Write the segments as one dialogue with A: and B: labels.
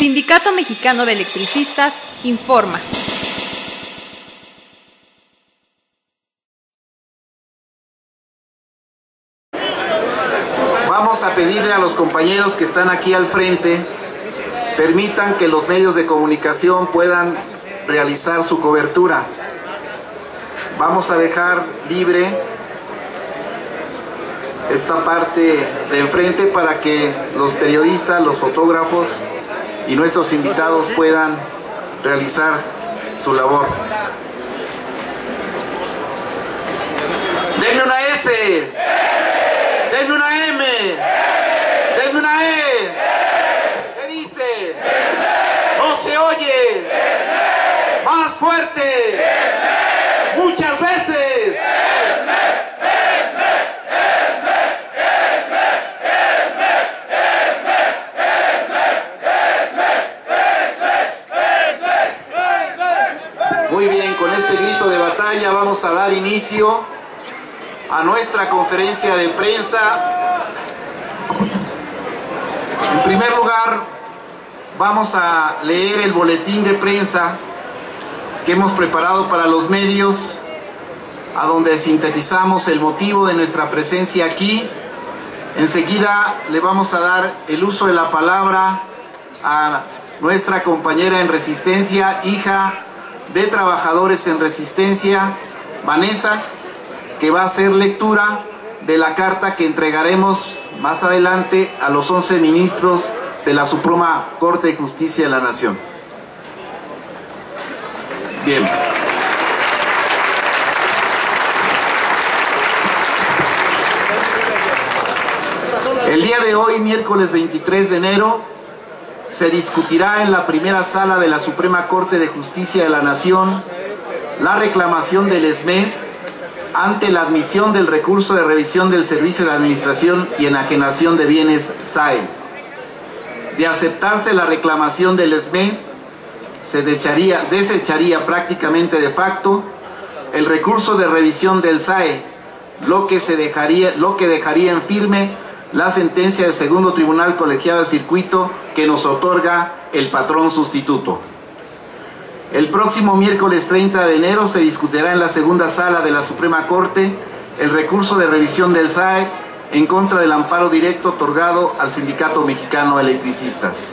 A: Sindicato Mexicano de Electricistas informa.
B: Vamos a pedirle a los compañeros que están aquí al frente, permitan que los medios de comunicación puedan realizar su cobertura. Vamos a dejar libre esta parte de enfrente para que los periodistas, los fotógrafos y nuestros invitados puedan realizar su labor. Denme una S, denme una M, denme una E. ¿Qué dice? No se oye. Más fuerte. Muchas veces. Muy bien, con este grito de batalla vamos a dar inicio a nuestra conferencia de prensa. En primer lugar, vamos a leer el boletín de prensa que hemos preparado para los medios, a donde sintetizamos el motivo de nuestra presencia aquí. Enseguida le vamos a dar el uso de la palabra a nuestra compañera en Resistencia, hija de trabajadores en Resistencia, Vanessa, que va a hacer lectura de la carta que entregaremos más adelante a los 11 ministros de la Suprema Corte de Justicia de la Nación. Bien. El día de hoy, miércoles 23 de enero, se discutirá en la primera sala de la Suprema Corte de Justicia de la Nación la reclamación del SME ante la admisión del recurso de revisión del Servicio de Administración y Enajenación de Bienes SAE. De aceptarse la reclamación del SME, se desecharía prácticamente de facto el recurso de revisión del SAE, lo que dejaría en firme la sentencia del segundo tribunal colegiado de circuito que nos otorga el patrón sustituto. El próximo miércoles 30 de enero se discutirá en la segunda sala de la Suprema Corte el recurso de revisión del SAE en contra del amparo directo otorgado al Sindicato Mexicano de Electricistas.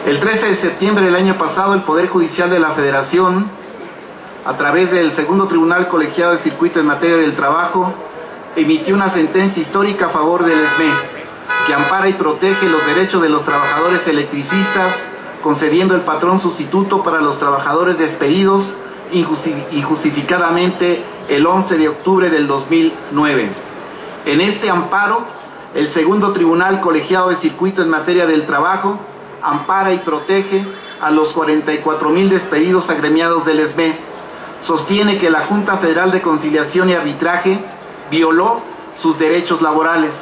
B: El 13 de septiembre del año pasado, el Poder Judicial de la Federación, a través del segundo tribunal colegiado de circuito en materia del trabajo, emitió una sentencia histórica a favor del SME, que ampara y protege los derechos de los trabajadores electricistas, concediendo el patrón sustituto para los trabajadores despedidos injustificadamente el 11 de octubre del 2009. En este amparo, el segundo tribunal colegiado de circuito en materia del trabajo ampara y protege a los 44,000 despedidos agremiados del SME. Sostiene que la Junta Federal de Conciliación y Arbitraje violó sus derechos laborales,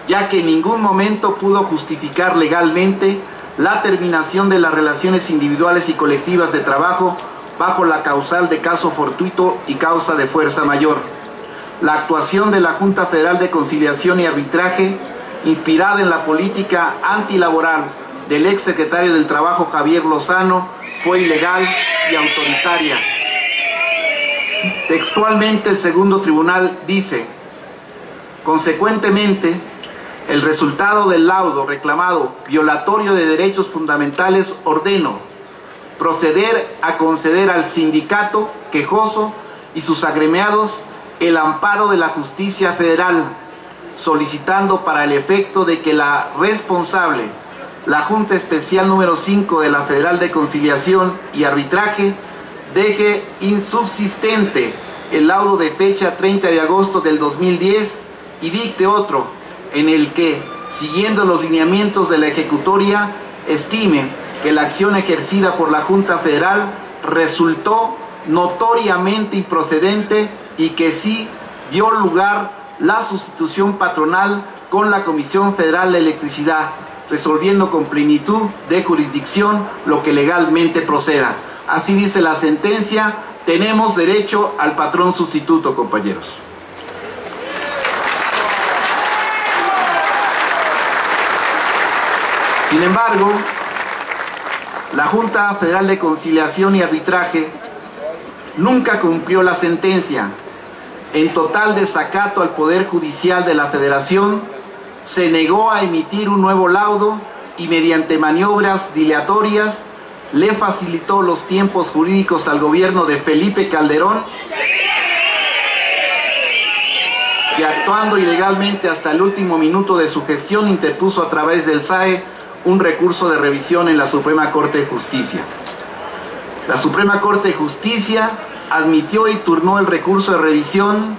B: ya que en ningún momento pudo justificar legalmente la terminación de las relaciones individuales y colectivas de trabajo bajo la causal de caso fortuito y causa de fuerza mayor. La actuación de la Junta Federal de Conciliación y Arbitraje, inspirada en la política antilaboral del ex secretario del Trabajo Javier Lozano, fue ilegal y autoritaria. Textualmente, el segundo tribunal dice: consecuentemente, el resultado del laudo reclamado violatorio de derechos fundamentales ordeno proceder a conceder al sindicato quejoso y sus agremiados el amparo de la justicia federal, solicitando para el efecto de que la responsable, la Junta Especial número 5 de la Federal de Conciliación y Arbitraje, deje insubsistente el laudo de fecha 30 de agosto del 2010 y dicte otro en el que, siguiendo los lineamientos de la ejecutoria, estime que la acción ejercida por la Junta Federal resultó notoriamente improcedente y que sí dio lugar la sustitución patronal con la Comisión Federal de Electricidad, resolviendo con plenitud de jurisdicción lo que legalmente proceda. Así dice la sentencia. Tenemos derecho al patrón sustituto, compañeros. Sin embargo, La Junta Federal de Conciliación y Arbitraje nunca cumplió la sentencia. En total desacato al Poder Judicial de la Federación, se negó a emitir un nuevo laudo y mediante maniobras dilatorias le facilitó los tiempos jurídicos al gobierno de Felipe Calderón, que actuando ilegalmente hasta el último minuto de su gestión interpuso a través del SAE un recurso de revisión en la Suprema Corte de Justicia. La Suprema Corte de Justicia admitió y turnó el recurso de revisión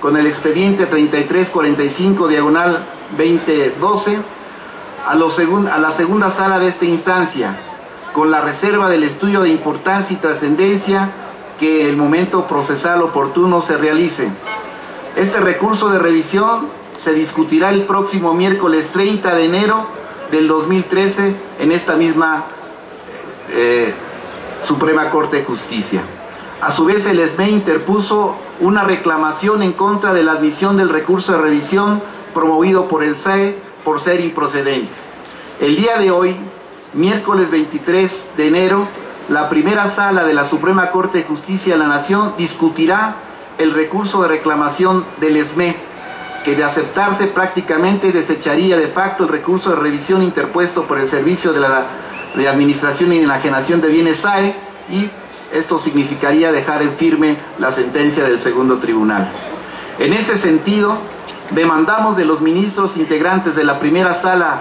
B: con el expediente 3345/2012 a la segunda sala de esta instancia, con la reserva del estudio de importancia y trascendencia que el momento procesal oportuno se realice. Este recurso de revisión se discutirá el próximo miércoles 30 de enero del 2013 en esta misma Suprema Corte de Justicia. A su vez, el SME interpuso una reclamación en contra de la admisión del recurso de revisión promovido por el SAE por ser improcedente. El día de hoy, miércoles 23 de enero, la primera sala de la Suprema Corte de Justicia de la Nación discutirá el recurso de reclamación del SME, que de aceptarse prácticamente desecharía de facto el recurso de revisión interpuesto por el Servicio de Administración y Enajenación de Bienes SAE, y esto significaría dejar en firme la sentencia del segundo tribunal. En ese sentido, demandamos de los ministros integrantes de la primera sala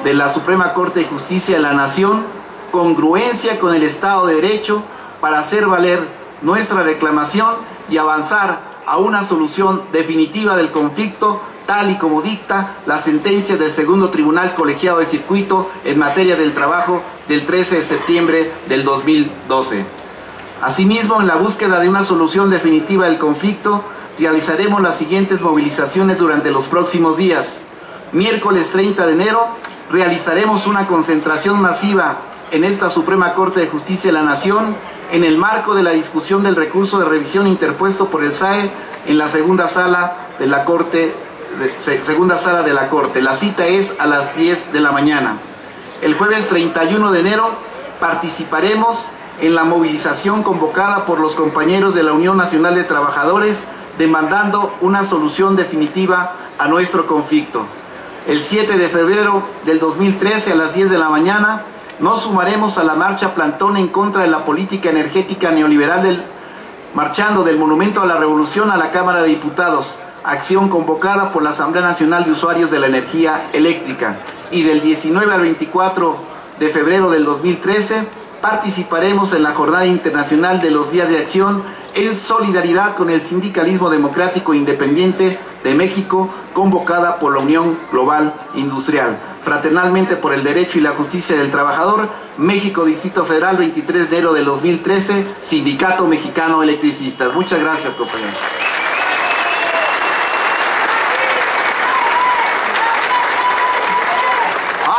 B: de la Suprema Corte de Justicia de la Nación congruencia con el Estado de Derecho para hacer valer nuestra reclamación y avanzar a una solución definitiva del conflicto, tal y como dicta la sentencia del segundo tribunal colegiado de circuito en materia del trabajo del 13 de septiembre del 2012. Asimismo, en la búsqueda de una solución definitiva del conflicto, realizaremos las siguientes movilizaciones durante los próximos días. Miércoles 30 de enero, realizaremos una concentración masiva en esta Suprema Corte de Justicia de la Nación, en el marco de la discusión del recurso de revisión interpuesto por el SAE en la segunda sala de la Corte. La cita es a las 10 de la mañana. El jueves 31 de enero participaremos en la movilización convocada por los compañeros de la Unión Nacional de Trabajadores, demandando una solución definitiva a nuestro conflicto. El 7 de febrero del 2013 a las 10 de la mañana nos sumaremos a la marcha plantón en contra de la política energética neoliberal marchando del Monumento a la Revolución a la Cámara de Diputados, acción convocada por la Asamblea Nacional de Usuarios de la Energía Eléctrica. Y del 19 al 24 de febrero del 2013 participaremos en la Jornada Internacional de los Días de Acción en solidaridad con el Sindicalismo Democrático Independiente de México, convocada por la Unión Global Industrial. Fraternalmente por el derecho y la justicia del trabajador, México, Distrito Federal, 23 de enero del 2013, Sindicato Mexicano de Electricistas. Muchas gracias, compañeros.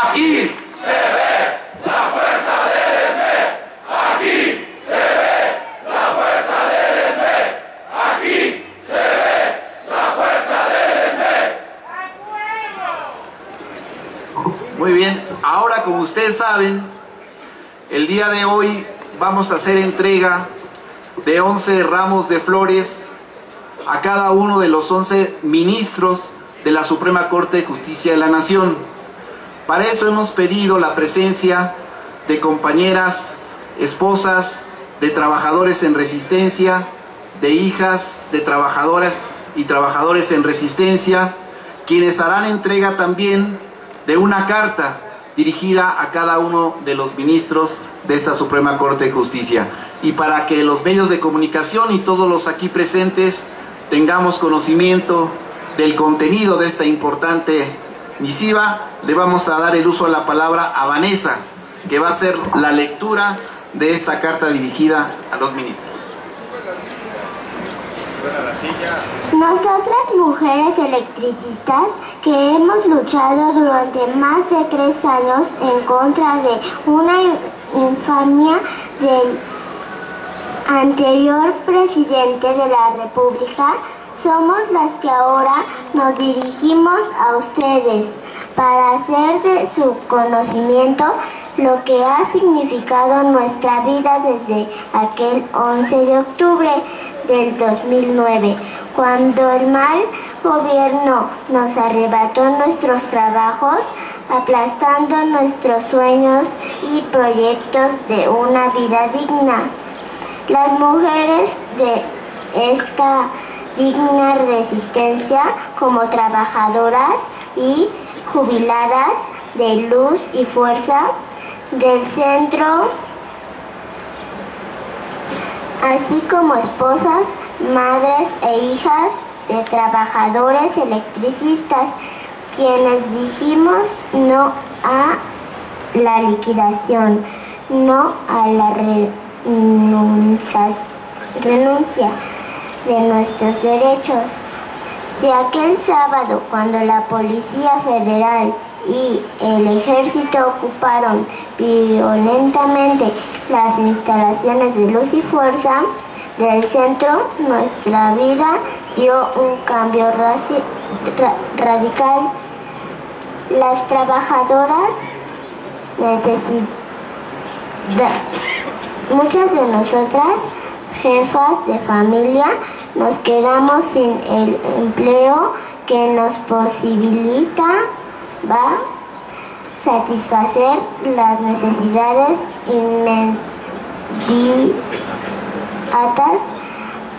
B: Aquí se ve la fuerza del SME. Aquí se ve la fuerza del SME. Aquí se ve la fuerza del SME. Muy bien, ahora, como ustedes saben, el día de hoy vamos a hacer entrega de 11 ramos de flores a cada uno de los 11 ministros de la Suprema Corte de Justicia de la Nación. Para eso hemos pedido la presencia de compañeras, esposas, de trabajadores en resistencia, de hijas de trabajadoras y trabajadores en resistencia, quienes harán entrega también de una carta dirigida a cada uno de los ministros de esta Suprema Corte de Justicia. Y para que los medios de comunicación y todos los aquí presentes tengamos conocimiento del contenido de esta importante misiva, le vamos a dar el uso de la palabra a Vanessa, que va a hacer la lectura de esta carta dirigida a los ministros.
C: Nosotras, mujeres electricistas, que hemos luchado durante más de 3 años en contra de una infamia del anterior presidente de la República, somos las que ahora nos dirigimos a ustedes para hacer de su conocimiento lo que ha significado nuestra vida desde aquel 11 de octubre del 2009, cuando el mal gobierno nos arrebató nuestros trabajos, aplastando nuestros sueños y proyectos de una vida digna. Las mujeres de esta digna resistencia, como trabajadoras y jubiladas de Luz y Fuerza del Centro, así como esposas, madres e hijas de trabajadores electricistas, quienes dijimos no a la liquidación, no a la renuncia de nuestros derechos. Si aquel sábado, cuando la Policía Federal y el Ejército ocuparon violentamente las instalaciones de Luz y Fuerza del Centro, nuestra vida dio un cambio radical. Las trabajadoras muchas de nosotras, jefas de familia, nos quedamos sin el empleo que nos posibilitaba satisfacer las necesidades inmediatas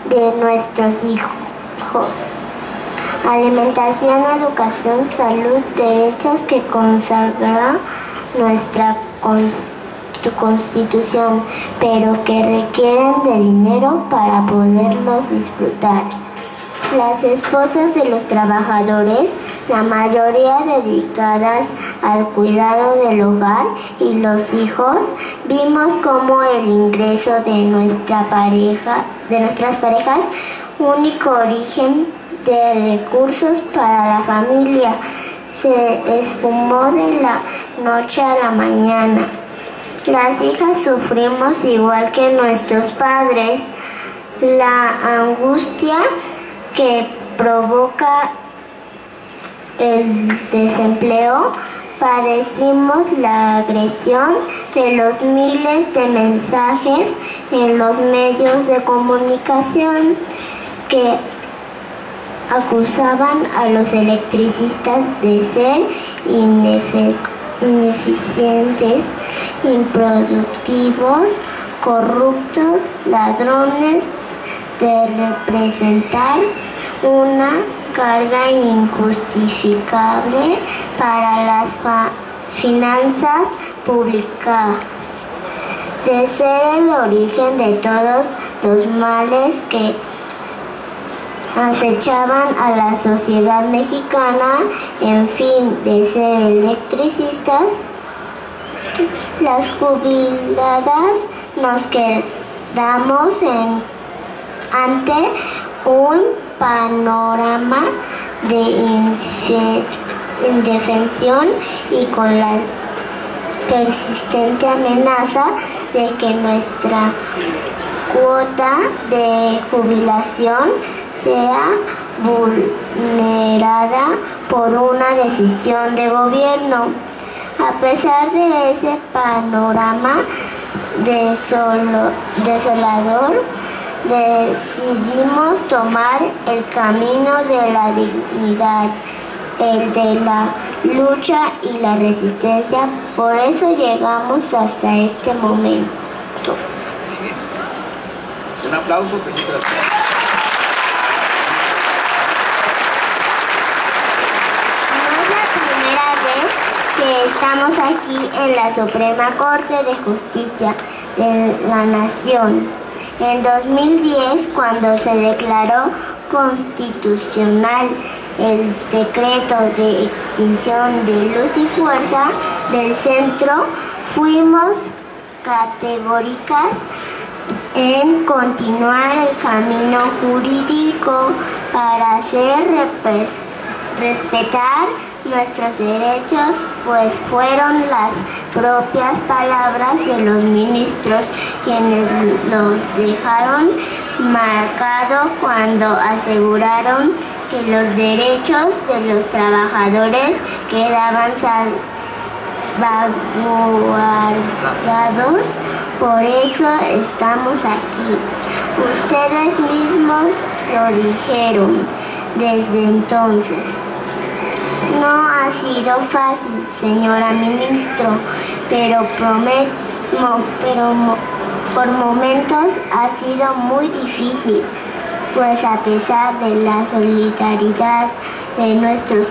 C: de nuestros hijos. Alimentación, educación, salud, derechos que consagra nuestra Constitución, pero que requieren de dinero para poderlos disfrutar. Las esposas de los trabajadores, la mayoría dedicadas al cuidado del hogar y los hijos, vimos como el ingreso de nuestras parejas, único origen de recursos para la familia, se esfumó de la noche a la mañana. Las hijas sufrimos igual que nuestros padres la angustia que provoca el desempleo. Padecimos la agresión de los miles de mensajes en los medios de comunicación que acusaban a los electricistas de ser ineficientes, improductivos, corruptos, ladrones, de representar una carga injustificable para las finanzas públicas, de ser el origen de todos los males que acechaban a la sociedad mexicana, en fin, de ser electricistas. Las jubiladas nos quedamos ante un panorama de indefensión y con la persistente amenaza de que nuestra cuota de jubilación sea vulnerada por una decisión de gobierno. A pesar de ese panorama desolador, decidimos tomar el camino de la dignidad, el de la lucha y la resistencia. Por eso llegamos hasta este momento.
B: Un aplauso, presidenta.
C: Que estamos aquí en la Suprema Corte de Justicia de la Nación. En 2010, cuando se declaró constitucional el decreto de extinción de Luz y Fuerza del Centro, fuimos categóricas en continuar el camino jurídico para hacer respetar nuestros derechos, pues fueron las propias palabras de los ministros quienes lo dejaron marcado cuando aseguraron que los derechos de los trabajadores quedaban vanguardiados, por eso estamos aquí. Ustedes mismos lo dijeron desde entonces. No ha sido fácil, señora ministro, pero por momentos ha sido muy difícil, pues a pesar de la solidaridad de nuestros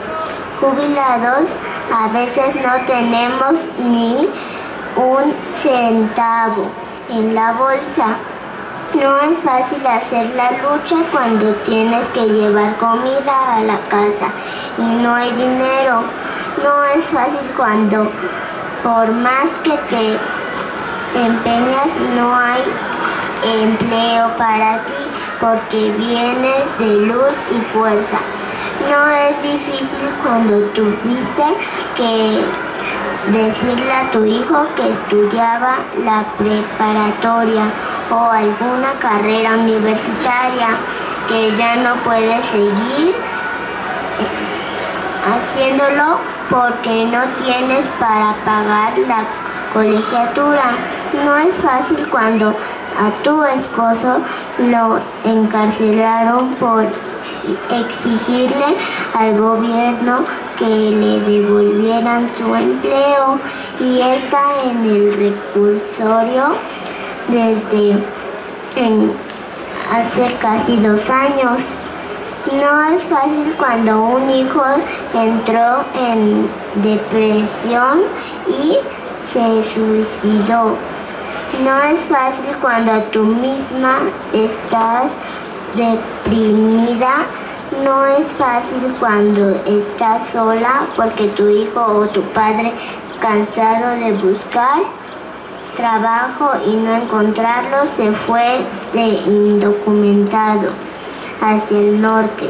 C: jubilados, a veces no tenemos ni un centavo en la bolsa. No es fácil hacer la lucha cuando tienes que llevar comida a la casa y no hay dinero. No es fácil cuando, por más que te empeñas, no hay empleo para ti porque vienes de luz y fuerza. No es difícil cuando tuviste que decirle a tu hijo que estudiaba la preparatoria o alguna carrera universitaria que ya no puede seguir haciéndolo porque no tienes para pagar la colegiatura. No es fácil cuando a tu esposo lo encarcelaron por exigirle al gobierno que le devolvieran su empleo y está en el reclusorio desde hace casi 2 años. No es fácil cuando un hijo entró en depresión y se suicidó. No es fácil cuando tú misma estás deprimida. No es fácil cuando estás sola porque tu hijo o tu padre, cansado de buscar trabajo y no encontrarlo, se fue de indocumentado hacia el norte.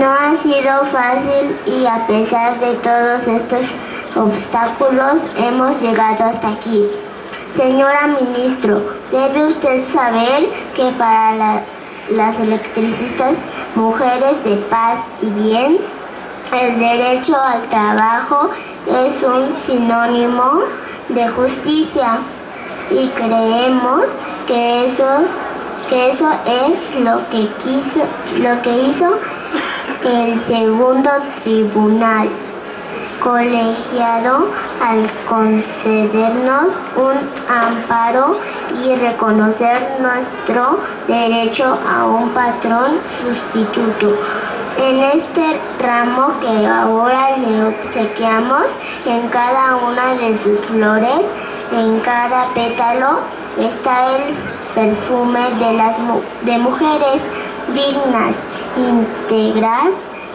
C: No ha sido fácil y a pesar de todos estos obstáculos hemos llegado hasta aquí. Señora ministro, debe usted saber que para las electricistas, mujeres de paz y bien, el derecho al trabajo es un sinónimo de justicia y creemos que eso es lo que hizo el segundo tribunal colegiado al concedernos un amparo y reconocer nuestro derecho a un patrón sustituto. En este ramo que ahora le obsequiamos, en cada una de sus flores, en cada pétalo, está el perfume de mujeres dignas, íntegras,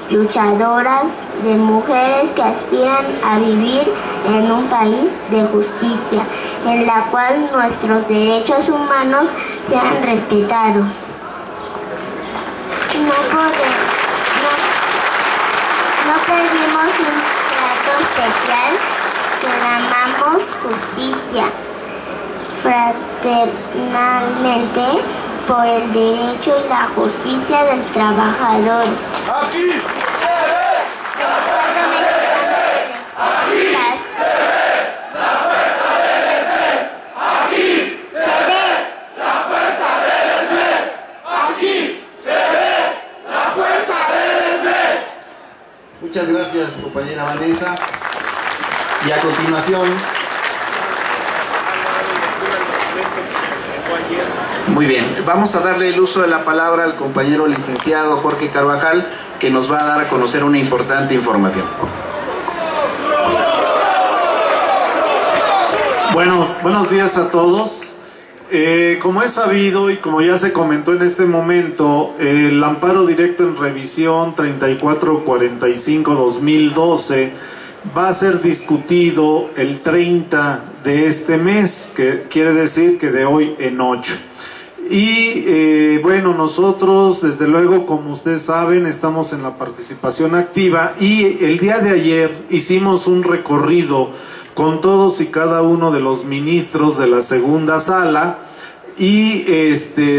C: luchadoras, de mujeres que aspiran a vivir en un país de justicia, en la cual nuestros derechos humanos sean respetados. No pedimos un trato especial, clamamos justicia fraternalmente por el derecho y la justicia del trabajador.
D: Aquí se ve la fuerza mexicana. Aquí se ve la fuerza del SME. Aquí se ve la fuerza del SME. Aquí se ve la fuerza del SME.
B: Muchas gracias, compañera Vanessa. Y a continuación, muy bien, vamos a darle el uso de la palabra al compañero licenciado Jorge Carvajal, que nos va a dar a conocer una importante información.
E: Buenos días a todos. Como es sabido y como ya se comentó en este momento, el amparo directo en revisión 3445-2012 va a ser discutido el 30 de este mes, que quiere decir que de hoy en 8. Y bueno, nosotros desde luego, como ustedes saben, estamos en la participación activa y el día de ayer hicimos un recorrido con todos y cada uno de los ministros de la segunda sala y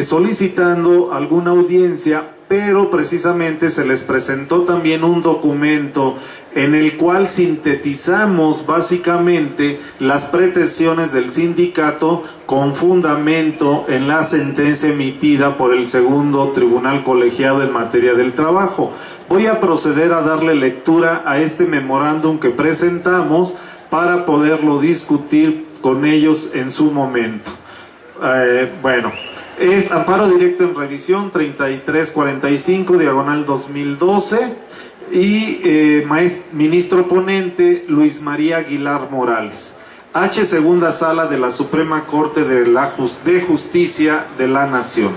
E: solicitando alguna audiencia, pero precisamente se les presentó también un documento en el cual sintetizamos básicamente las pretensiones del sindicato con fundamento en la sentencia emitida por el segundo tribunal colegiado en materia del trabajo. Voy a proceder a darle lectura a este memorándum que presentamos para poderlo discutir con ellos en su momento. Es amparo directo en revisión 3345 diagonal 2012 y ministro ponente Luis María Aguilar Morales. H. Segunda Sala de la Suprema Corte de Justicia de la Nación.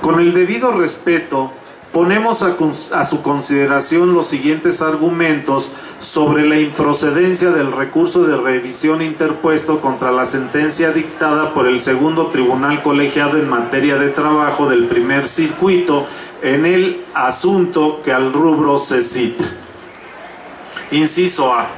E: Con el debido respeto, ponemos a su consideración los siguientes argumentos sobre la improcedencia del recurso de revisión interpuesto contra la sentencia dictada por el segundo tribunal colegiado en materia de trabajo del primer circuito en el asunto que al rubro se cita. Inciso A.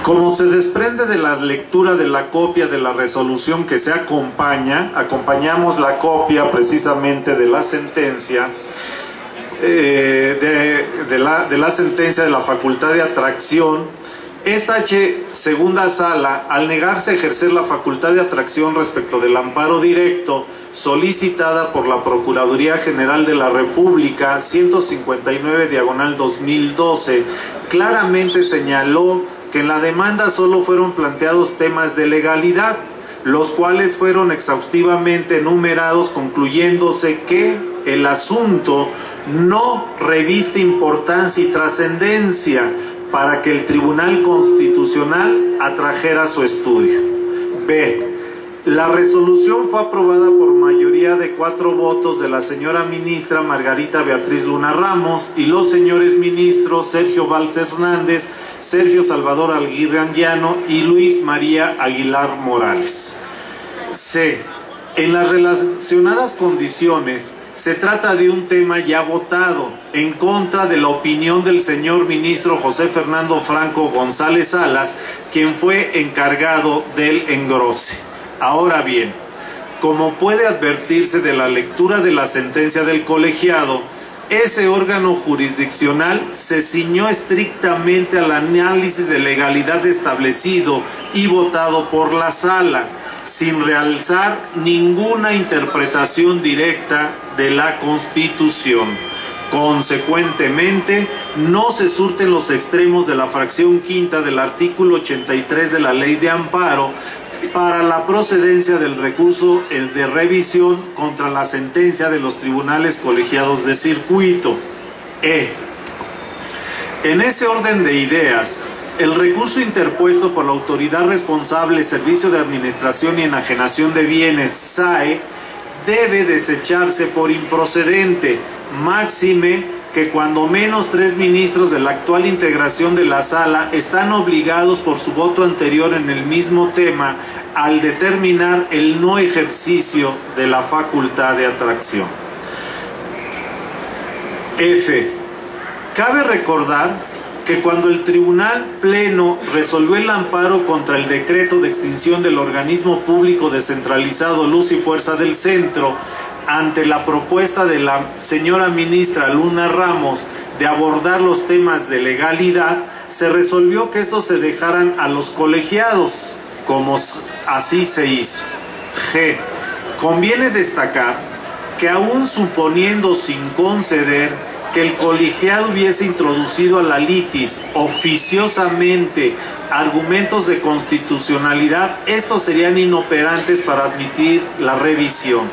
E: Como se desprende de la lectura de la copia de la resolución que se acompañamos la copia precisamente de la sentencia, de la sentencia de la facultad de atracción. Esta H. Segunda Sala, al negarse a ejercer la facultad de atracción respecto del amparo directo solicitada por la Procuraduría General de la República 159 diagonal 2012, claramente señaló que en la demanda solo fueron planteados temas de legalidad, los cuales fueron exhaustivamente enumerados, concluyéndose que el asunto no reviste importancia y trascendencia para que el Tribunal Constitucional atrajera su estudio. B. La resolución fue aprobada por mayoría de 4 votos de la señora ministra Margarita Beatriz Luna Ramos y los señores ministros Sergio Valls Hernández, Sergio Salvador Aguirre Anguiano y Luis María Aguilar Morales. C. En las relacionadas condiciones, se trata de un tema ya votado, en contra de la opinión del señor ministro José Fernando Franco González Salas, quien fue encargado del engrose. Ahora bien, como puede advertirse de la lectura de la sentencia del colegiado, ese órgano jurisdiccional se ciñó estrictamente al análisis de legalidad establecido y votado por la sala, sin realzar ninguna interpretación directa de la Constitución. Consecuentemente, no se surten los extremos de la fracción quinta del artículo 83 de la Ley de Amparo para la procedencia del recurso de revisión contra la sentencia de los tribunales colegiados de circuito. En ese orden de ideas, el recurso interpuesto por la autoridad responsable Servicio de Administración y Enajenación de Bienes, SAE, debe desecharse por improcedente, máxime que cuando menos 3 ministros de la actual integración de la sala están obligados por su voto anterior en el mismo tema al determinar el no ejercicio de la facultad de atracción. F. Cabe recordar que cuando el Tribunal Pleno resolvió el amparo contra el decreto de extinción del organismo público descentralizado Luz y Fuerza del Centro, ante la propuesta de la señora ministra Luna Ramos de abordar los temas de legalidad, se resolvió que estos se dejaran a los colegiados, como así se hizo. G. Conviene destacar que aún suponiendo sin conceder que el colegiado hubiese introducido a la litis oficiosamente argumentos de constitucionalidad, estos serían inoperantes para admitir la revisión,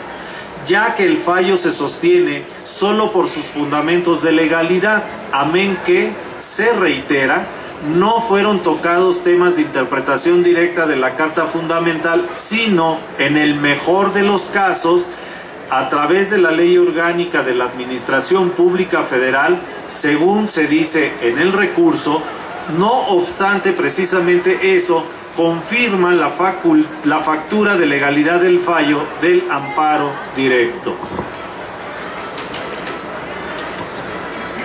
E: ya que el fallo se sostiene solo por sus fundamentos de legalidad, amén que, se reitera, no fueron tocados temas de interpretación directa de la Carta Fundamental, sino, en el mejor de los casos, a través de la Ley Orgánica de la Administración Pública Federal, según se dice en el recurso. No obstante, precisamente eso confirma la factura de legalidad del fallo del amparo directo.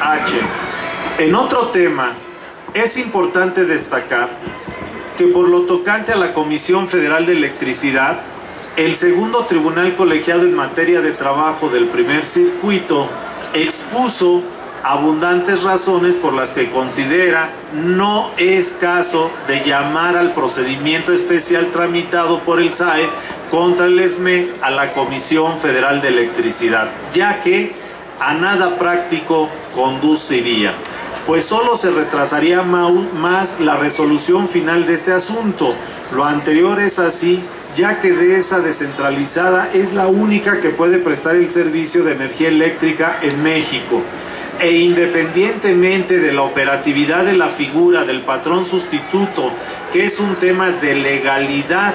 E: H. En otro tema, es importante destacar que por lo tocante a la Comisión Federal de Electricidad, el segundo tribunal colegiado en materia de trabajo del primer circuito expuso abundantes razones por las que considera no es caso de llamar al procedimiento especial tramitado por el SAE contra el SME a la Comisión Federal de Electricidad, ya que a nada práctico conduciría, pues solo se retrasaría más la resolución final de este asunto. Lo anterior es así, ya que esa descentralizada es la única que puede prestar el servicio de energía eléctrica en México. E independientemente de la operatividad de la figura del patrón sustituto, que es un tema de legalidad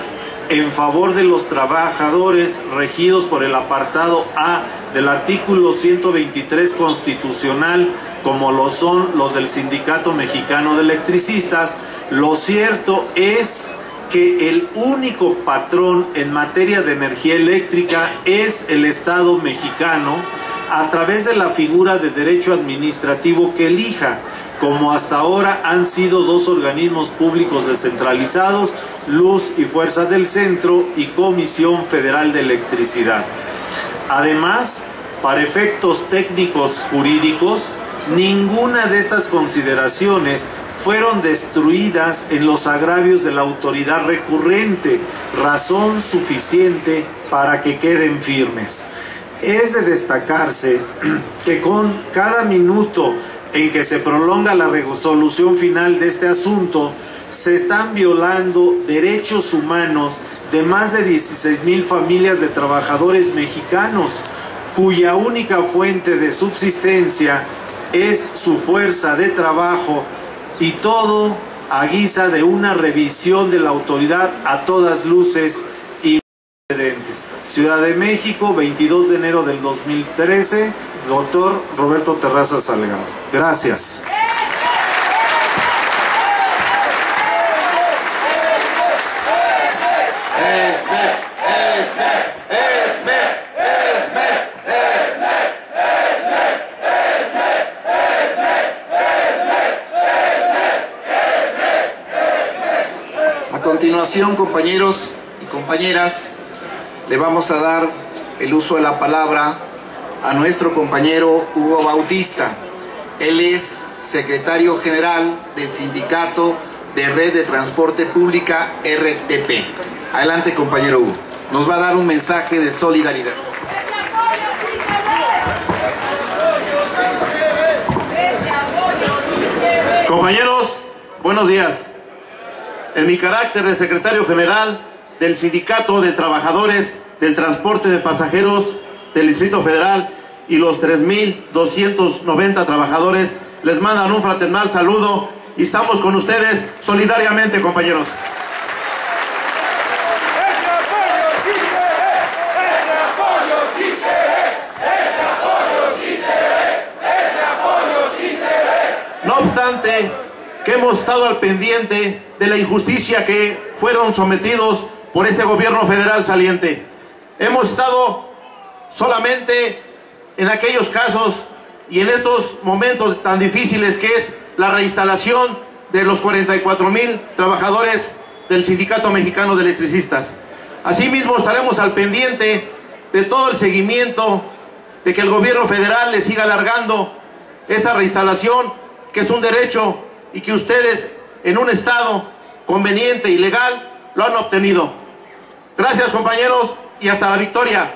E: en favor de los trabajadores regidos por el apartado A del artículo 123 constitucional, como lo son los del Sindicato Mexicano de Electricistas, lo cierto es que el único patrón en materia de energía eléctrica es el Estado mexicano, a través de la figura de derecho administrativo que elija, como hasta ahora han sido dos organismos públicos descentralizados, Luz y Fuerza del Centro y Comisión Federal de Electricidad. Además, para efectos técnicos jurídicos, ninguna de estas consideraciones fueron destruidas en los agravios de la autoridad recurrente, razón suficiente para que queden firmes. Es de destacarse que con cada minuto en que se prolonga la resolución final de este asunto, se están violando derechos humanos de más de 16,000 familias de trabajadores mexicanos, cuya única fuente de subsistencia es su fuerza de trabajo, y todo a guisa de una revisión de la autoridad a todas luces y precedentes. Ciudad de México, 22 de enero del 2013, doctor Roberto Terraza Salgado. Gracias.
B: A continuación, compañeros y compañeras, le vamos a dar el uso de la palabra a nuestro compañero Hugo Bautista. Él es secretario general del Sindicato de Red de Transporte Pública, RTP. Adelante, compañero Hugo. Nos va a dar un mensaje de solidaridad.
F: Compañeros, buenos días. En mi carácter de secretario general del Sindicato de Trabajadores del Transporte de Pasajeros del Distrito Federal y los 3,290 trabajadores les mandan un fraternal saludo y estamos con ustedes solidariamente, compañeros. No obstante, que hemos estado al pendiente de la injusticia que fueron sometidos por este gobierno federal saliente. Hemos estado solamente en aquellos casos y en estos momentos tan difíciles que es la reinstalación de los 44,000 trabajadores del Sindicato Mexicano de Electricistas. Asimismo, estaremos al pendiente de todo el seguimiento de que el gobierno federal le siga alargando esta reinstalación, que es un derecho y que ustedes en un estado conveniente y legal lo han obtenido. Gracias, compañeros, y hasta la victoria.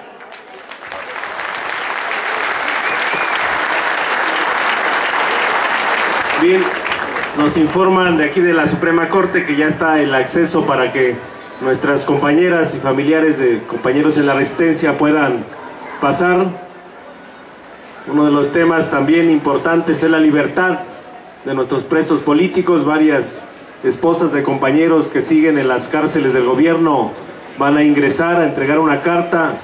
G: Bien, nos informan de aquí de la Suprema Corte que ya está el acceso para que nuestras compañeras y familiares de compañeros en la resistencia puedan pasar. Uno de los temas también importantes es la libertad de nuestros presos políticos. Varias esposas de compañeros que siguen en las cárceles del gobierno van a ingresar a entregar una carta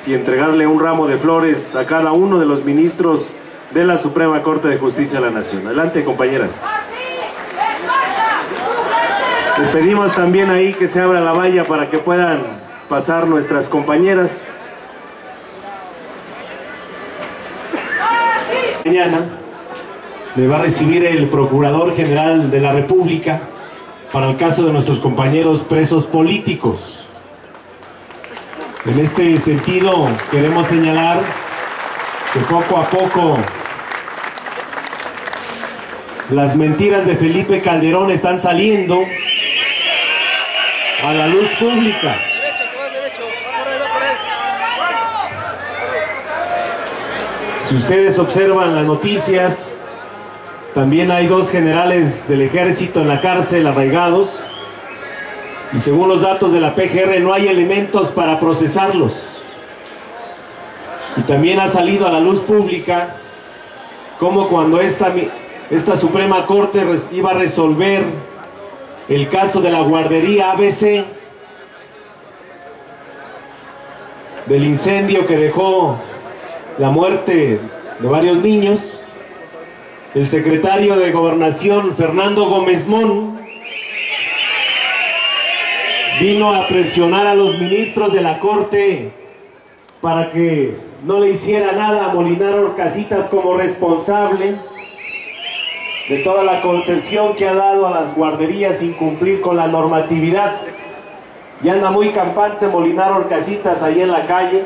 G: y entregarle un ramo de flores a cada uno de los ministros de la Suprema Corte de Justicia de la Nación. Adelante, compañeras. Les pedimos también ahí que se abra la valla para que puedan pasar nuestras compañeras. Mañana le va a recibir el Procurador General de la República para el caso de nuestros compañeros presos políticos. En este sentido, queremos señalar que poco a poco las mentiras de Felipe Calderón están saliendo a la luz pública. Si ustedes observan las noticias, también hay 2 generales del ejército en la cárcel arraigados, y según los datos de la PGR no hay elementos para procesarlos. Y también ha salido a la luz pública como cuando esta Suprema Corte iba a resolver el caso de la guardería ABC, del incendio que dejó la muerte de varios niños, el secretario de Gobernación, Fernando Gómez Mon, vino a presionar a los ministros de la Corte para que no le hiciera nada a Molinar Horcasitas como responsable de toda la concesión que ha dado a las guarderías sin cumplir con la normatividad. Y anda muy campante Molinar Horcasitas ahí en la calle.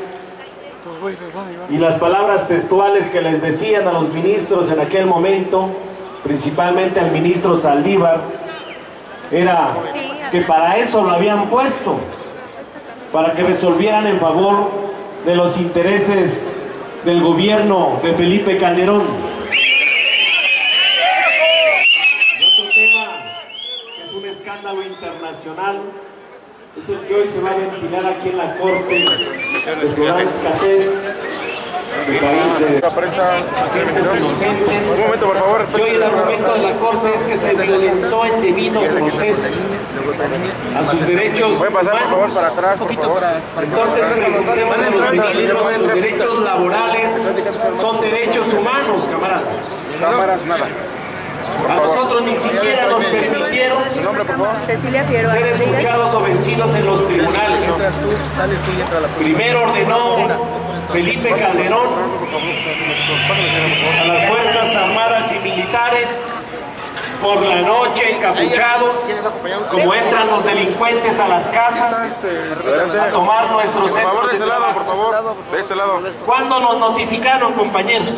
G: Y las palabras textuales que les decían a los ministros en aquel momento, principalmente al ministro Saldívar, era que para eso lo habían puesto, para que resolvieran en favor de los intereses del gobierno de Felipe Calderón. Y otro tema que es un escándalo internacional es el que hoy se va a ventilar aquí en la Corte de Florence Cassés, de país de agentes inocentes.
F: Un momento, por favor.
G: Y hoy el argumento de la Corte es que se violentó el debido proceso a sus derechos
F: Pueden pasar, por favor, para atrás, por favor.
G: Entonces preguntemos a los ministros si los derechos laborales son derechos humanos, camaradas.
F: Cámaras, nada.
G: A nosotros ni siquiera nos permitieron
F: ¿Su nombre, por favor?
G: ser escuchados o vencidos en los tribunales. Primero ordenó Felipe Calderón a las Fuerzas Armadas y Militares por la noche encapuchados, como entran los delincuentes a las casas a tomar nuestros
F: Por favor,
G: centros
F: de
G: de
F: este lado, por
G: trabajo.
F: favor. De este lado.
G: ¿Cuándo nos notificaron, compañeros?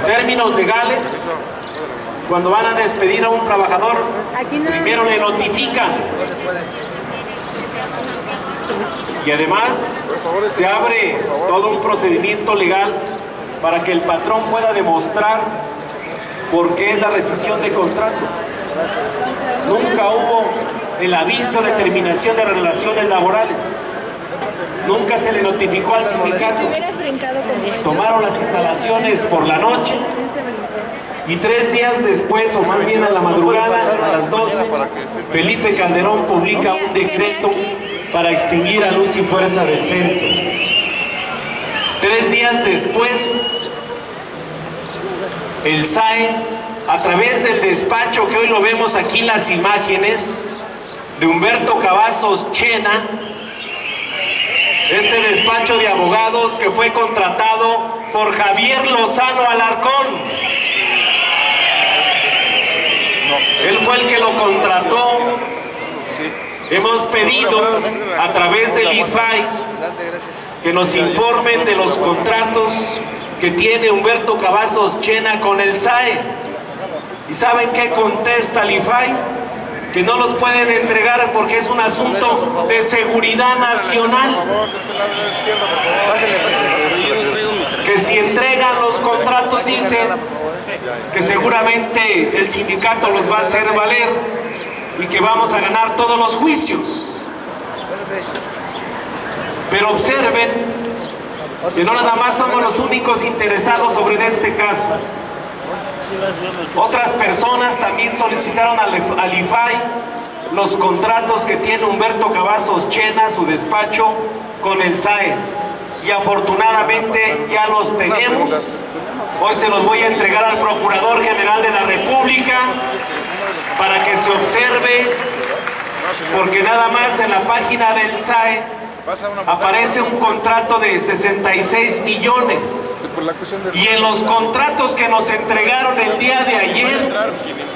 G: Términos legales, cuando van a despedir a un trabajador, primero le notifican. Y además se abre todo un procedimiento legal para que el patrón pueda demostrar por qué es la rescisión de contrato. Nunca hubo el aviso de terminación de relaciones laborales. Nunca se le notificó al sindicato. Tomaron las instalaciones por la noche y 3 días después, o más bien a la madrugada, a las 12, Felipe Calderón publica un decreto para extinguir a luz y fuerza del centro. 3 días después, el SAE, a través del despacho que hoy lo vemos aquí en las imágenes, de Humberto Cavazos Chena, este despacho de abogados que fue contratado por Javier Lozano Alarcón. Él fue el que lo contrató. Hemos pedido a través del IFAI que nos informen de los contratos que tiene Humberto Cavazos Chena con el SAE. ¿Y saben qué contesta el IFAI? Que no los pueden entregar porque es un asunto de seguridad nacional. Que si entregan los contratos, dicen que seguramente el sindicato los va a hacer valer y que vamos a ganar todos los juicios. Pero observen que no nada más somos los únicos interesados sobre este caso. Otras personas también solicitaron al IFAI los contratos que tiene Humberto Cavazos Chena, su despacho, con el SAE. Y afortunadamente ya los tenemos. Hoy se los voy a entregar al Procurador General de la República para que se observe, porque nada más en la página del SAE aparece un contrato de 66 millones. Y en los contratos que nos entregaron el día de ayer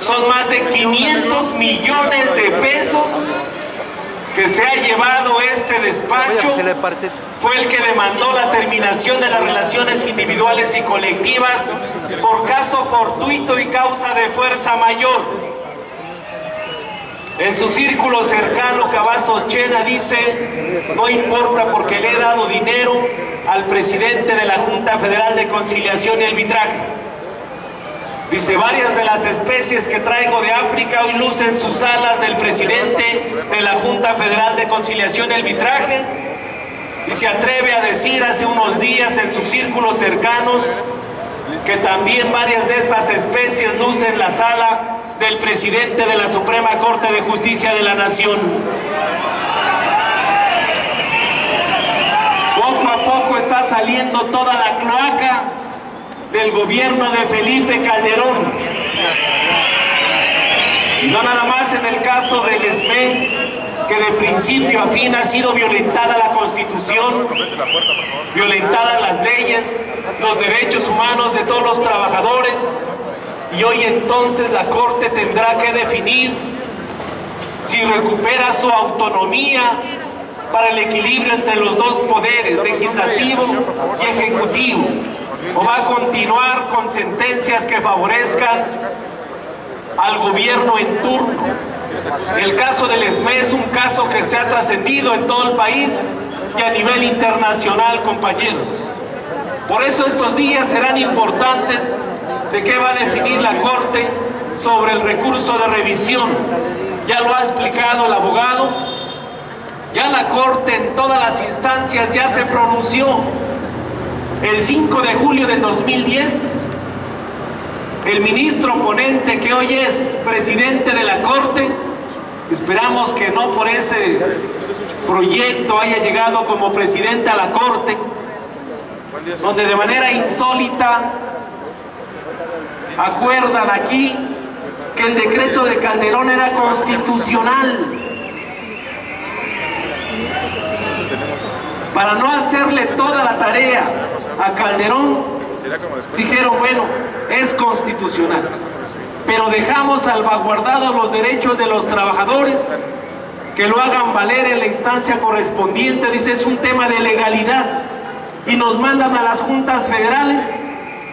G: son más de 500 millones de pesos
H: que se ha llevado este despacho fue el que demandó la terminación de las relaciones individuales y colectivas por caso fortuito y causa de fuerza mayor. En su círculo cercano, Cavazos Chena dice: no importa porque le he dado dinero al presidente de la Junta Federal de Conciliación y Arbitraje. Dice: varias de las especies que traigo de África hoy lucen sus alas del presidente de la Junta Federal de Conciliación y Arbitraje, y se atreve a decir hace unos días en sus círculos cercanos que también varias de estas especies lucen la sala del presidente de la Suprema Corte de Justicia de la Nación. Poco a poco está saliendo toda la cloaca del gobierno de Felipe Calderón. Y no nada más en el caso del ESME, que de principio a fin ha sido violentada la Constitución, violentadas las leyes, los derechos humanos de todos los trabajadores, y hoy entonces la Corte tendrá que definir si recupera su autonomía para el equilibrio entre los dos poderes, legislativo y ejecutivo, o va a continuar con sentencias que favorezcan al gobierno en turno. El caso del ESME es un caso que se ha trascendido en todo el país y a nivel internacional, compañeros. Por eso estos días serán importantes de qué va a definir la Corte sobre el recurso de revisión. Ya lo ha explicado el abogado, ya la Corte en todas las instancias ya se pronunció. El 5 de julio de 2010, el ministro ponente, que hoy es presidente de la Corte, esperamos que no por ese proyecto haya llegado como presidente a la Corte, donde de manera insólita acuerdan aquí que el decreto de Calderón era constitucional. Para no hacerle toda la tarea a Calderón, dijeron, bueno, es constitucional, pero dejamos salvaguardados los derechos de los trabajadores, que lo hagan valer en la instancia correspondiente. Dice, es un tema de legalidad, y nos mandan a las juntas federales,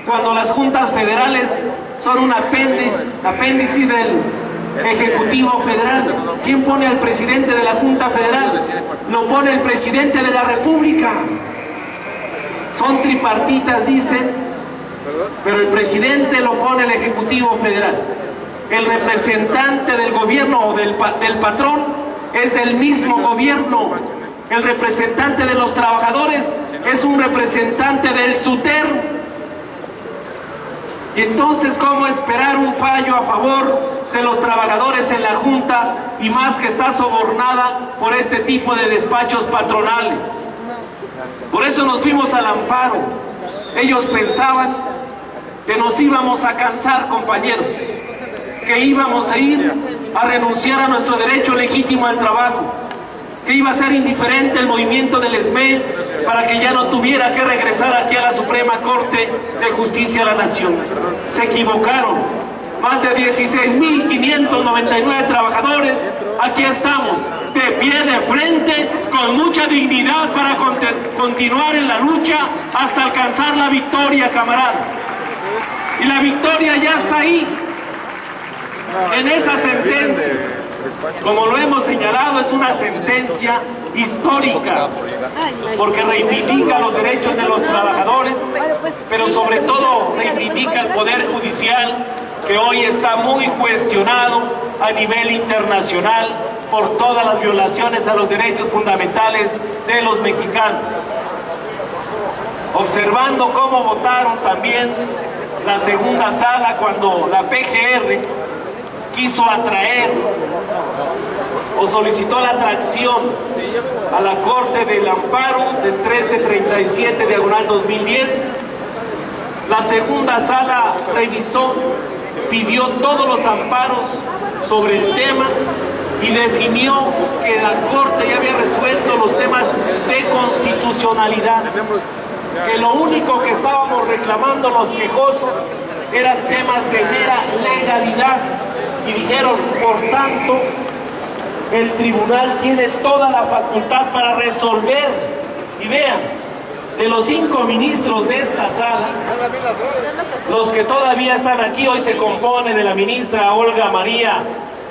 H: cuando las juntas federales son un apéndice del Ejecutivo Federal. ¿Quién pone al presidente de la Junta Federal? Lo pone el presidente de la República. Son tripartitas, dicen, pero el presidente lo pone el Ejecutivo Federal. El representante del gobierno o del patrón es el mismo gobierno. El representante de los trabajadores es un representante del SUTER. Y entonces, ¿cómo esperar un fallo a favor de los trabajadores en la Junta, y más que está sobornada por este tipo de despachos patronales? Por eso nos fuimos al amparo. Ellos pensaban que nos íbamos a cansar, compañeros, que íbamos a ir a renunciar a nuestro derecho legítimo al trabajo, que iba a ser indiferente el movimiento del ESME para que ya no tuviera que regresar aquí a la Suprema Corte de Justicia de la Nación. Se equivocaron. Más de 16.599 trabajadores, aquí estamos, de pie de frente, con mucha dignidad para continuar en la lucha hasta alcanzar la victoria, camaradas. Y la victoria ya está ahí, en esa sentencia. Como lo hemos señalado, es una sentencia histórica, porque reivindica los derechos de los trabajadores, pero sobre todo reivindica el Poder Judicial, que hoy está muy cuestionado a nivel internacional por todas las violaciones a los derechos fundamentales de los mexicanos. Observando cómo votaron también la segunda sala cuando la PGR quiso atraer o solicitó la atracción a la Corte del Amparo de 1337/2010, la segunda sala revisó, pidió todos los amparos sobre el tema y definió que la Corte ya había resuelto los temas de constitucionalidad, que lo único que estábamos reclamando los quejosos eran temas de mera legalidad, y dijeron, por tanto, el tribunal tiene toda la facultad para resolver. Y vean, de los 5 ministros de esta sala, los que todavía están aquí hoy se compone de la ministra Olga María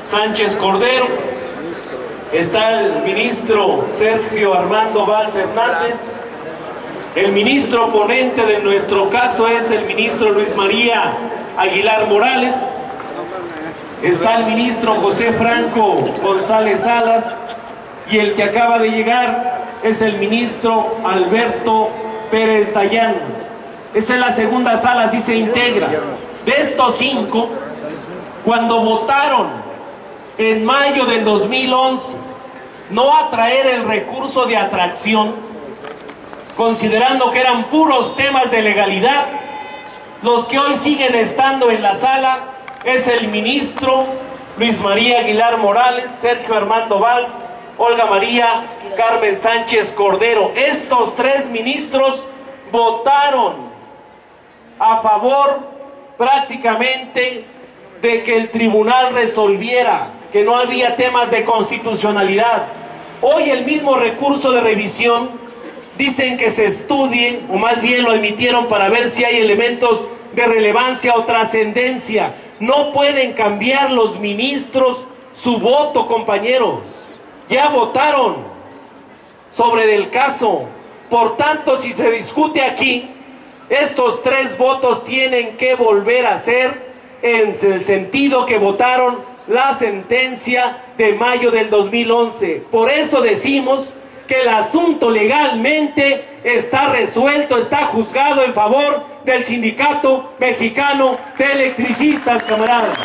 H: Sánchez Cordero, está el ministro Sergio Armando Valls Hernández, el ministro ponente de nuestro caso es el ministro Luis María Aguilar Morales, está el ministro José Franco González Salas, y el que acaba de llegar es el ministro Alberto Pérez Dayán. Esa es la segunda sala, así se integra. De estos 5, cuando votaron en mayo del 2011 no atraer el recurso de atracción, considerando que eran puros temas de legalidad, los que hoy siguen estando en la sala es el ministro Luis María Aguilar Morales, Sergio Armando Valls, Olga María Carmen Sánchez Cordero. Estos 3 ministros votaron a favor prácticamente de que el tribunal resolviera que no había temas de constitucionalidad. Hoy el mismo recurso de revisión dicen que se estudie, o más bien lo emitieron para ver si hay elementos de relevancia o trascendencia. No pueden cambiar los ministros su voto, compañeros. Ya votaron sobre el caso. Por tanto, si se discute aquí, estos 3 votos tienen que volver a ser en el sentido que votaron la sentencia de mayo del 2011. Por eso decimos que el asunto legalmente está resuelto, está juzgado en favor del Sindicato Mexicano de Electricistas, camaradas.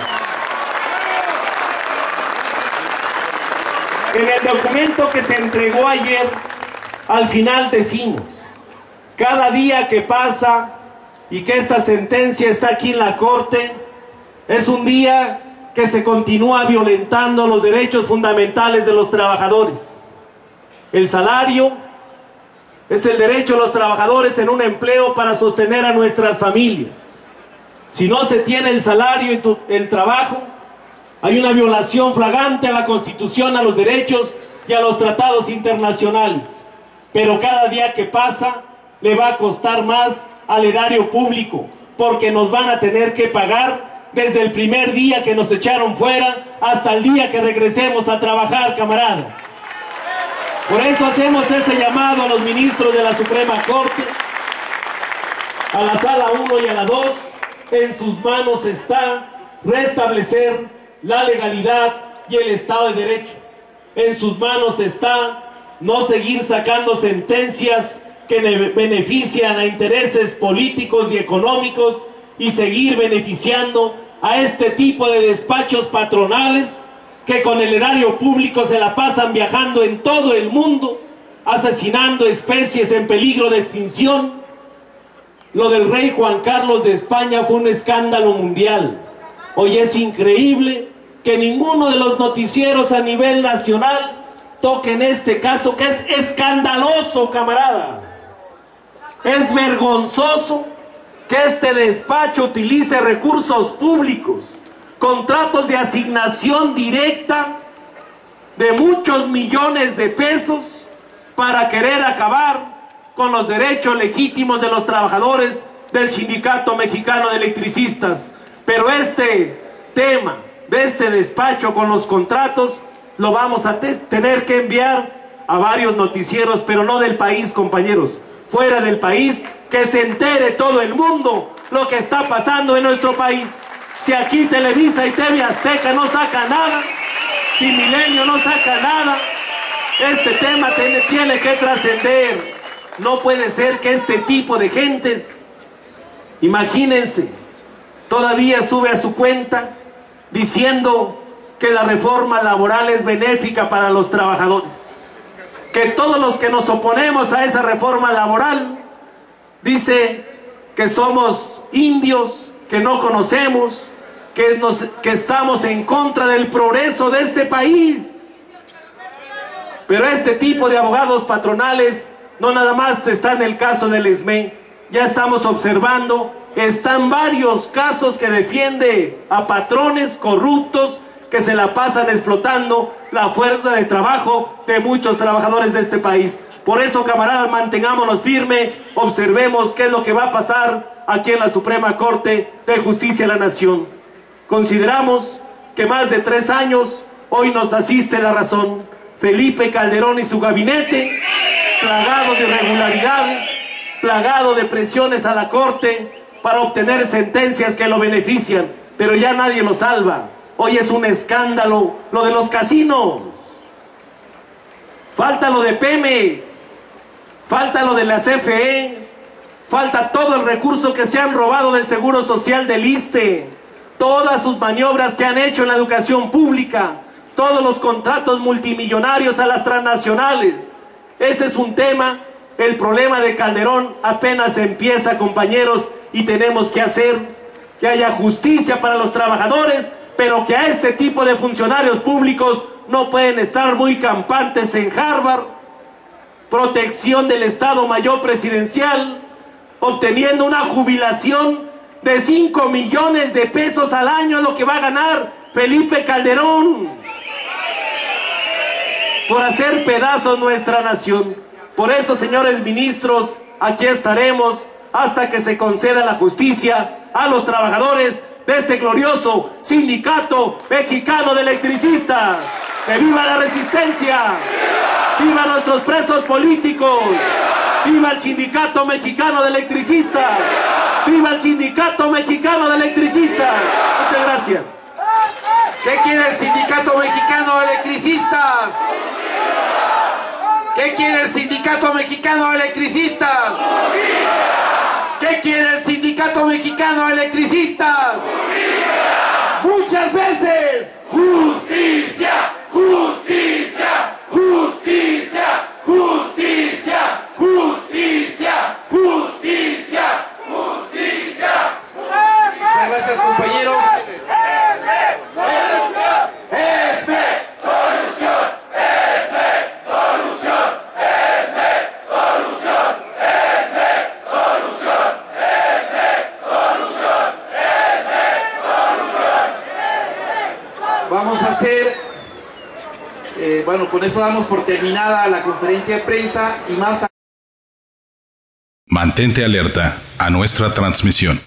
H: En el documento que se entregó ayer, al final decimos, cada día que pasa y que esta sentencia está aquí en la Corte, es un día que se continúa violentando los derechos fundamentales de los trabajadores. El salario es el derecho de los trabajadores en un empleo para sostener a nuestras familias. Si no se tiene el salario y el trabajo, hay una violación flagrante a la Constitución, a los derechos y a los tratados internacionales. Pero cada día que pasa le va a costar más al erario público, porque nos van a tener que pagar desde el primer día que nos echaron fuera hasta el día que regresemos a trabajar, camaradas. Por eso hacemos ese llamado a los ministros de la Suprema Corte, a la Sala 1 y a la 2. En sus manos está restablecer la legalidad y el Estado de Derecho. En sus manos está no seguir sacando sentencias que benefician a intereses políticos y económicos y seguir beneficiando a este tipo de despachos patronales que con el erario público se la pasan viajando en todo el mundo, asesinando especies en peligro de extinción. Lo del rey Juan Carlos de España fue un escándalo mundial. Hoy es increíble que ninguno de los noticieros a nivel nacional toquen este caso, que es escandaloso, camarada. Es vergonzoso que este despacho utilice recursos públicos, contratos de asignación directa de muchos millones de pesos para querer acabar con los derechos legítimos de los trabajadores del Sindicato Mexicano de Electricistas. Pero este tema de este despacho con los contratos lo vamos a tener que enviar a varios noticieros, pero no del país, compañeros, fuera del país, que se entere todo el mundo lo que está pasando en nuestro país. Si aquí Televisa y TV Azteca no sacan nada, si Milenio no saca nada, este tema tiene que trascender. No puede ser que este tipo de gentes, imagínense, todavía sube a su cuenta diciendo que la reforma laboral es benéfica para los trabajadores, que todos los que nos oponemos a esa reforma laboral dice que somos indios, que no conocemos, que estamos en contra del progreso de este país. Pero este tipo de abogados patronales no nada más está en el caso del SME, ya estamos observando, están varios casos que defiende a patrones corruptos
G: que se la pasan explotando la fuerza de trabajo de muchos trabajadores de este país. Por eso, camaradas, mantengámonos firmes, observemos qué es lo que va a pasar aquí en la Suprema Corte de Justicia de la Nación. Consideramos que más de 3 años hoy nos asiste la razón. Felipe Calderón y su gabinete, plagado de irregularidades, plagado de presiones a la Corte para obtener sentencias que lo benefician, pero ya nadie lo salva. Hoy es un escándalo lo de los casinos. Falta lo de Pemex, falta lo de la CFE, falta todo el recurso que se han robado del Seguro Social del ISSSTE, todas sus maniobras que han hecho en la educación pública, todos los contratos multimillonarios a las transnacionales. Ese es un tema. El problema de Calderón apenas empieza, compañeros, y tenemos que hacer que haya justicia para los trabajadores, pero que a este tipo de funcionarios públicos no pueden estar muy campantes en Harvard, protección del Estado Mayor Presidencial, obteniendo una jubilación de 5 millones de pesos al año, lo que va a ganar Felipe Calderón, por hacer pedazos nuestra nación. Por eso, señores ministros, aquí estaremos hasta que se conceda la justicia a los trabajadores de este glorioso Sindicato Mexicano de Electricistas. ¡Que viva la resistencia! ¡Viva nuestros presos políticos! ¡Viva el Sindicato Mexicano de Electricistas! ¡Viva el Sindicato Mexicano de Electricistas! Muchas gracias.
B: ¿Qué quiere el Sindicato Mexicano de Electricistas? ¿Qué quiere el Sindicato Mexicano de Electricistas? ¿Qué quiere el Sindicato Mexicano de Electricistas? Muchas veces. Justicia, justicia, justicia, justicia, justicia, justicia, justicia. Muchas gracias, compañeros. Vamos a hacer, bueno, con eso damos por terminada la conferencia de prensa y más.
I: Mantente alerta a nuestra transmisión.